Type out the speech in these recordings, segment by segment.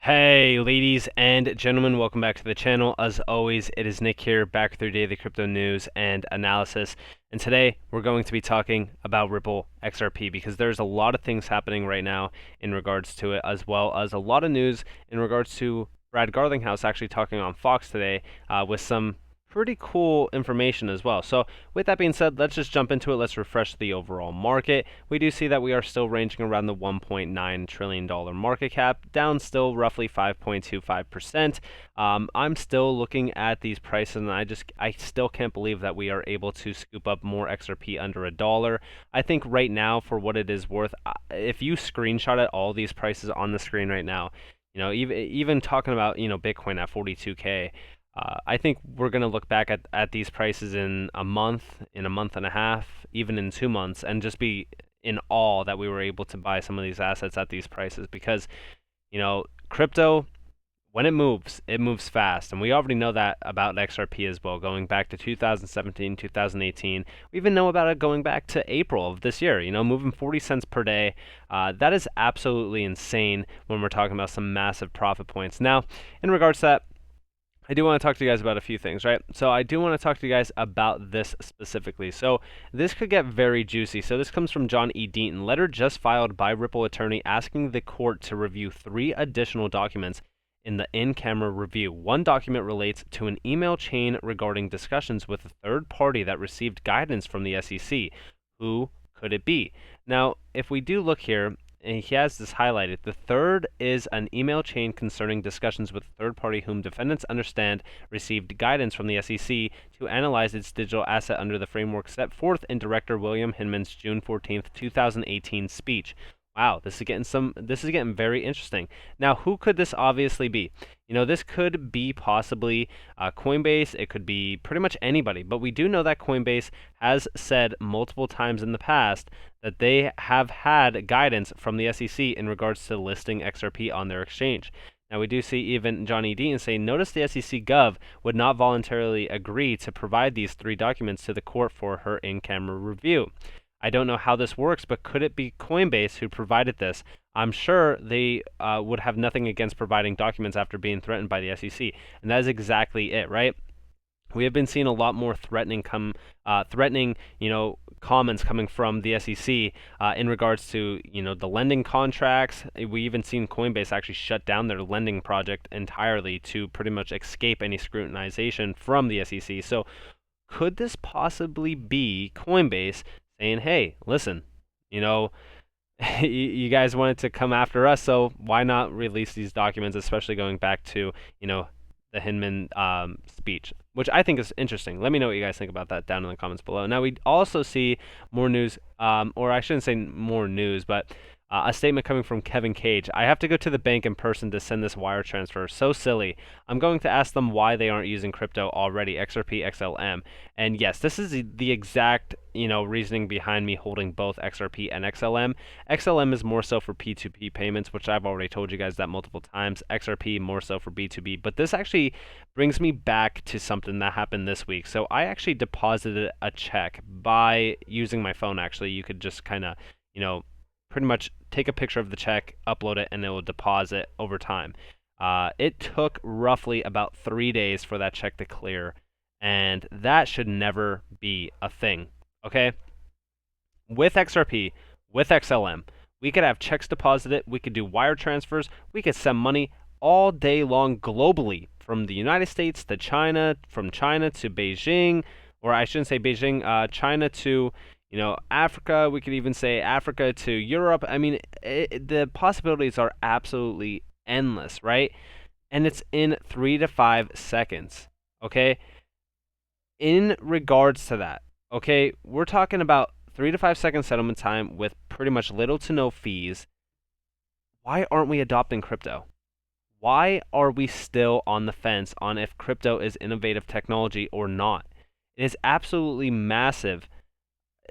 Hey ladies and gentlemen, welcome back to the channel. As always, it is Nick here, back with your daily crypto news and analysis. And today we're going to be talking about Ripple XRP because there's a lot of things happening right now in regards to it, as well as a lot of news in regards to Brad Garlinghouse actually talking on Fox today with some pretty cool information as well. So with that being said, let's just jump into it. Let's refresh the overall market. We do see that we are still ranging around the $1.9 trillion market cap, down still roughly 5.25%. I'm still looking at these prices and I still can't believe that we are able to scoop up more XRP under $1. I think right now, for what it is worth, if you screenshot all these prices on the screen right now, even talking about, Bitcoin at 42K, I think we're going to look back at these prices in a month and a half, even in 2 months, and just be in awe that we were able to buy some of these assets at these prices because, crypto, when it moves fast. And we already know that about XRP as well, going back to 2017, 2018. We even know about it going back to April of this year, moving 40 cents per day. That is absolutely insane when we're talking about some massive profit points. Now, in regards to that, I do want to talk to you guys about a few things, right? So I do want to talk to you guys about this specifically. So this could get very juicy. So this comes from John E. Deaton. Letter just filed by Ripple attorney asking the court to review 3 additional documents in the in-camera review. One document relates to an email chain regarding discussions with a third party that received guidance from the SEC. Who could it be? Now, if we do look here, and he has this highlighted. The third is an email chain concerning discussions with a third party whom defendants understand received guidance from the SEC to analyze its digital asset under the framework set forth in Director William Hinman's June 14th, 2018 speech. Wow, this is getting very interesting. Now, who could this obviously be? This could be possibly Coinbase. It could be pretty much anybody. But we do know that Coinbase has said multiple times in the past that they have had guidance from the SEC in regards to listing XRP on their exchange. Now, we do see even Johnny Dean saying, notice the SEC Gov would not voluntarily agree to provide these 3 documents to the court for her in-camera review. I don't know how this works, but could it be Coinbase who provided this? I'm sure they would have nothing against providing documents after being threatened by the SEC, and that is exactly it, right? We have been seeing a lot more threatening comments coming from the SEC in regards to, the lending contracts. We even seen Coinbase actually shut down their lending project entirely to pretty much escape any scrutinization from the SEC. So could this possibly be Coinbase saying, hey, listen, you guys wanted to come after us, so why not release these documents, especially going back to, the Hinman speech, which I think is interesting. Let me know what you guys think about that down in the comments below. Now, we also see more news, or I shouldn't say more news, but a statement coming from Kevin Cage. I have to go to the bank in person to send this wire transfer. So silly. I'm going to ask them why they aren't using crypto already, XRP, XLM. And yes, this is the exact, reasoning behind me holding both XRP and XLM. XLM is more so for P2P payments, which I've already told you guys that multiple times. XRP more so for B2B. But this actually brings me back to something that happened this week. So I actually deposited a check by using my phone. Actually, you could just kind of, pretty much take a picture of the check, upload it, and it will deposit over time. It took roughly about 3 days for that check to clear, and that should never be a thing, okay? With XRP, with XLM, we could have checks deposited, we could do wire transfers, we could send money all day long globally, from the United States to China, from China to Beijing, or I shouldn't say Beijing, China to Africa. We could even say Africa to Europe. I mean, the possibilities are absolutely endless, right? And it's in 3 to 5 seconds, okay? In regards to that, okay, we're talking about 3 to 5 second settlement time with pretty much little to no fees. Why aren't we adopting crypto? Why are we still on the fence on if crypto is innovative technology or not? It is absolutely massive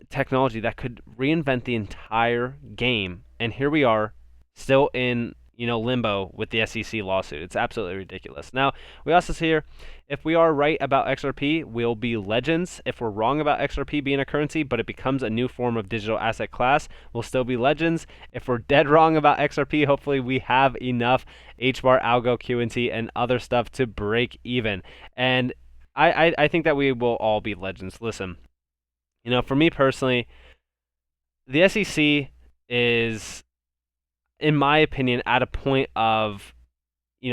technology that could reinvent the entire game, and here we are still in limbo with the SEC lawsuit. It's absolutely ridiculous. Now, we also see here, if we are right about XRP, we'll be legends. If we're wrong about XRP being a currency, but it becomes a new form of digital asset class, we'll still be legends. If we're dead wrong about XRP, hopefully we have enough HBAR, ALGO, QNT, and other stuff to break even. And I think that we will all be legends. Listen, for me personally, the SEC is, in my opinion, at a point of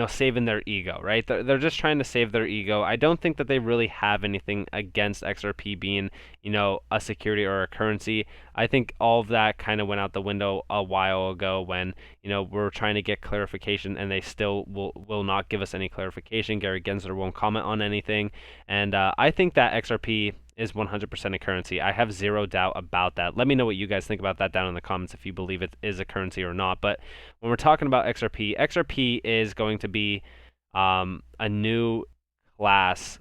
saving their ego, right? They're just trying to save their ego. I don't think that they really have anything against XRP being, a security or a currency. I think all of that kind of went out the window a while ago when, we're trying to get clarification and they still will not give us any clarification. Gary Gensler won't comment on anything. And I think that XRP is 100% a currency. I have zero doubt about that. Let me know what you guys think about that down in the comments if you believe it is a currency or not. But when we're talking about XRP, XRP is going to be a new class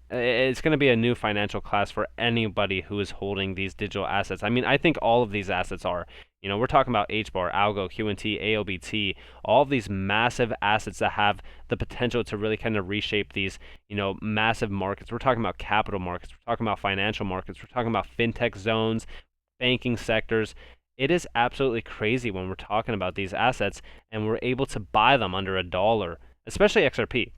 it's going to be a new financial class for anybody who is holding these digital assets. I mean, I think all of these assets are. We're talking about HBAR, ALGO, QNT, AOBT, all of these massive assets that have the potential to really kind of reshape these, massive markets. We're talking about capital markets. We're talking about financial markets. We're talking about fintech zones, banking sectors. It is absolutely crazy when we're talking about these assets and we're able to buy them under $1, especially XRP.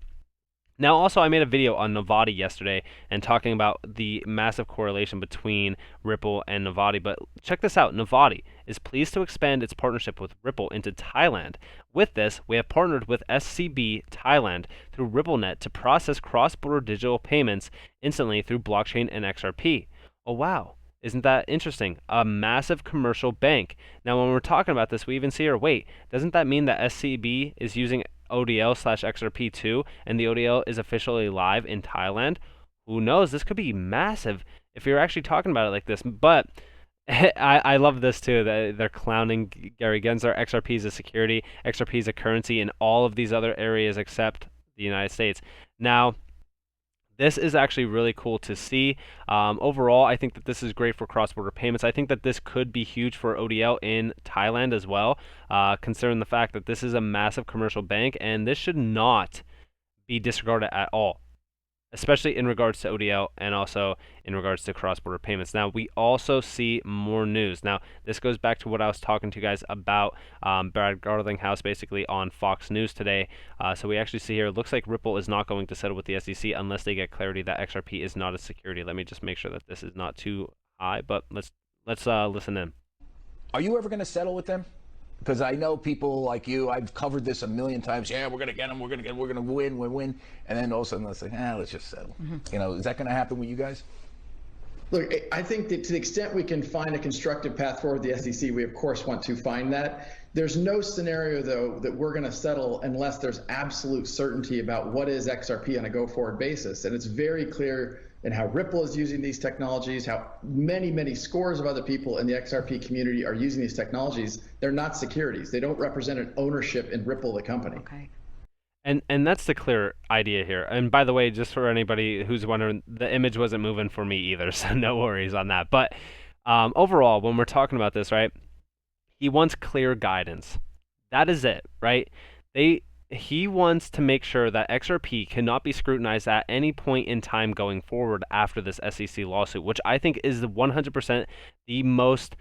Now, also, I made a video on Novati yesterday and talking about the massive correlation between Ripple and Novati. But check this out. Novati is pleased to expand its partnership with Ripple into Thailand. With this, we have partnered with SCB Thailand through RippleNet to process cross-border digital payments instantly through blockchain and XRP. Oh, wow. Isn't that interesting? A massive commercial bank. Now, when we're talking about this, we even see here, wait, doesn't that mean that SCB is using ODL/XRP2 and the ODL is officially live in Thailand? Who knows? This could be massive if you're actually talking about it like this. But I love this too. That they're clowning Gary Gensler. XRP is a security. XRP is a currency in all of these other areas except the United States. Now, this is actually really cool to see. Overall, I think that this is great for cross-border payments. I think that this could be huge for ODL in Thailand as well, considering the fact that this is a massive commercial bank, and this should not be disregarded at all, especially in regards to ODL and also in regards to cross-border payments. Now, we also see more news. Now, this goes back to what I was talking to you guys about Brad Garlinghouse basically on Fox News today. So we actually see here, it looks like Ripple is not going to settle with the SEC unless they get clarity that XRP is not a security. Let me just make sure that this is not too high, but let's listen in. Are you ever going to settle with them? Because I know people like you, I've covered this a million times. Yeah, we're going to get them. We're going to win. And then all of a sudden, let's say, let's just settle. Is that going to happen with you guys? Look, I think that to the extent we can find a constructive path forward with the SEC, we of course want to find that. There's no scenario, though, that we're going to settle unless there's absolute certainty about what is XRP on a go-forward basis. And it's very clear in how Ripple is using these technologies, how many scores of other people in the XRP community are using these technologies. They're not securities. They don't represent an ownership in Ripple, the company. Okay. And that's the clear idea here. And by the way, just for anybody who's wondering, the image wasn't moving for me either, so no worries on that. But overall, when we're talking about this, right, he wants clear guidance. That is it, right? He wants to make sure that XRP cannot be scrutinized at any point in time going forward after this SEC lawsuit, which I think is 100% the most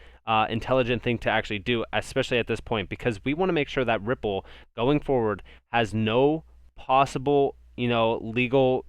intelligent thing to actually do, especially at this point, because we want to make sure that Ripple going forward has no possible legal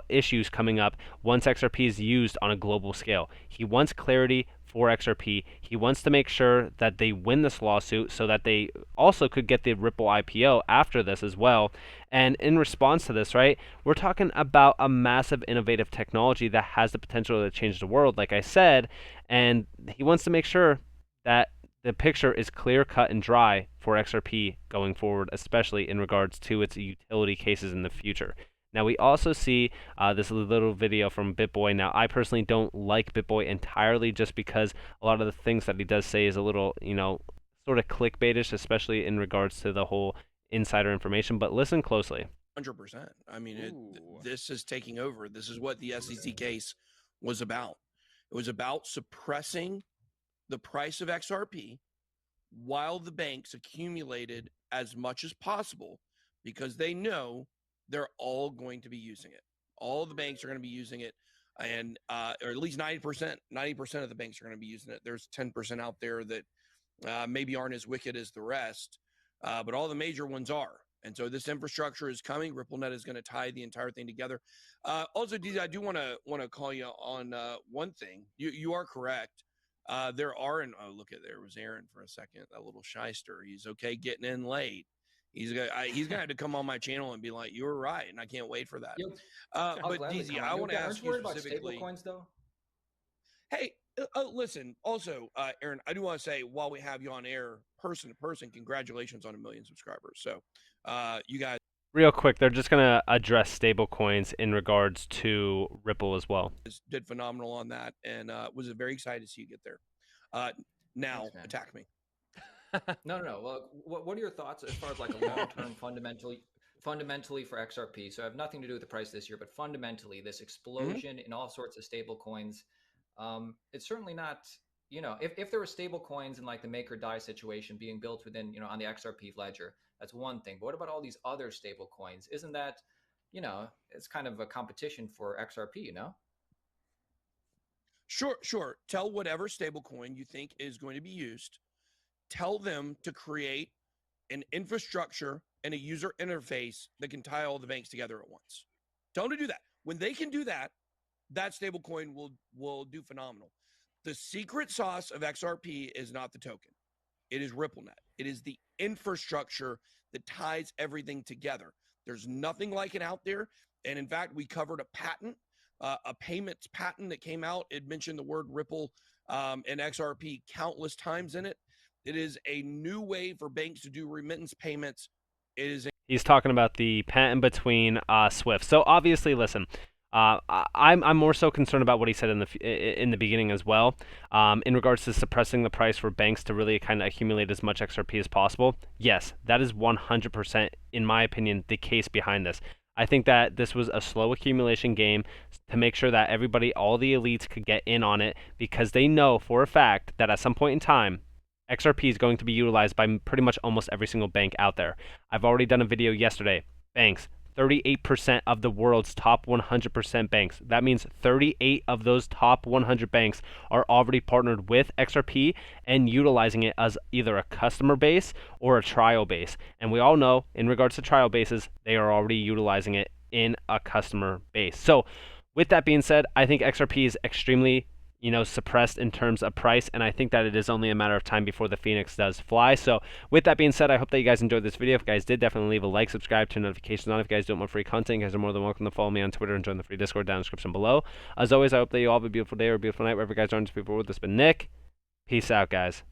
issues coming up once XRP is used on a global scale. He wants clarity for XRP. He wants to make sure that they win this lawsuit so that they also could get the Ripple IPO after this as well. And in response to this, right, we're talking about a massive innovative technology that has the potential to change the world, like I said, and he wants to make sure that the picture is clear cut and dry for XRP going forward, especially in regards to its utility cases in the future. Now, we also see this little video from BitBoy. Now, I personally don't like BitBoy entirely just because a lot of the things that he does say is a little, sort of clickbaitish, especially in regards to the whole insider information. But listen closely. 100%. I mean, this is taking over. This is what the SEC case was about. It was about suppressing the price of XRP while the banks accumulated as much as possible because they know they're all going to be using it. All the banks are going to be using it, and or at least 90% of the banks are going to be using it. There's 10% out there that maybe aren't as wicked as the rest, but all the major ones are. And so this infrastructure is coming. RippleNet is going to tie the entire thing together. Also, DZ, I do want to call you on one thing. You are correct. There are, and oh, look at there was Aaron for a second, that little shyster. He's okay getting in late. He's gonna have to come on my channel and be like, "You were right," and I can't wait for that. But DZ, I want to ask you specifically. Aren't you worried about stablecoins, though? Hey, listen. Also, Aaron, I do want to say while we have you on air, person to person, congratulations on 1 million subscribers. So, you guys. Real quick, they're just going to address stablecoins in regards to Ripple as well. Did phenomenal on that, and was very excited to see you get there. Now, Thanks, attack me. No. Well, what are your thoughts as far as like a long-term fundamentally for XRP? So I have nothing to do with the price this year, but fundamentally, this explosion in all sorts of stable coins, it's certainly not, if there were stable coins in like the make or die situation being built within, on the XRP ledger, that's one thing. But what about all these other stable coins? Isn't that, it's kind of a competition for XRP, Sure. Tell whatever stablecoin you think is going to be used. Tell them to create an infrastructure and a user interface that can tie all the banks together at once. Tell them to do that. When they can do that, that stablecoin will do phenomenal. The secret sauce of XRP is not the token. It is RippleNet. It is the infrastructure that ties everything together. There's nothing like it out there. And in fact, we covered a patent, a payments patent that came out. It mentioned the word Ripple and XRP countless times in it. It is a new way for banks to do remittance payments. He's talking about the patent between Swift. So obviously, listen, I'm more so concerned about what he said in the beginning as well, in regards to suppressing the price for banks to really kind of accumulate as much XRP as possible. Yes, that is 100%, in my opinion, the case behind this. I think that this was a slow accumulation game to make sure that everybody, all the elites, could get in on it because they know for a fact that at some point in time, XRP is going to be utilized by pretty much almost every single bank out there. I've already done a video yesterday. Banks, 38% of the world's top 100% banks. That means 38 of those top 100 banks are already partnered with XRP and utilizing it as either a customer base or a trial base. And we all know, in regards to trial bases, they are already utilizing it in a customer base. So with that being said, I think XRP is extremely suppressed in terms of price, and I think that it is only a matter of time before the Phoenix does fly. So with that being said, I hope that you guys enjoyed this video. If you guys did, definitely leave a like, subscribe, turn notifications on. If you guys don't want free content, you guys are more than welcome to follow me on Twitter and join the free Discord down in the description below. As always, I hope that you all have a beautiful day or a beautiful night wherever you guys are. People with this, but Nick, peace out, guys.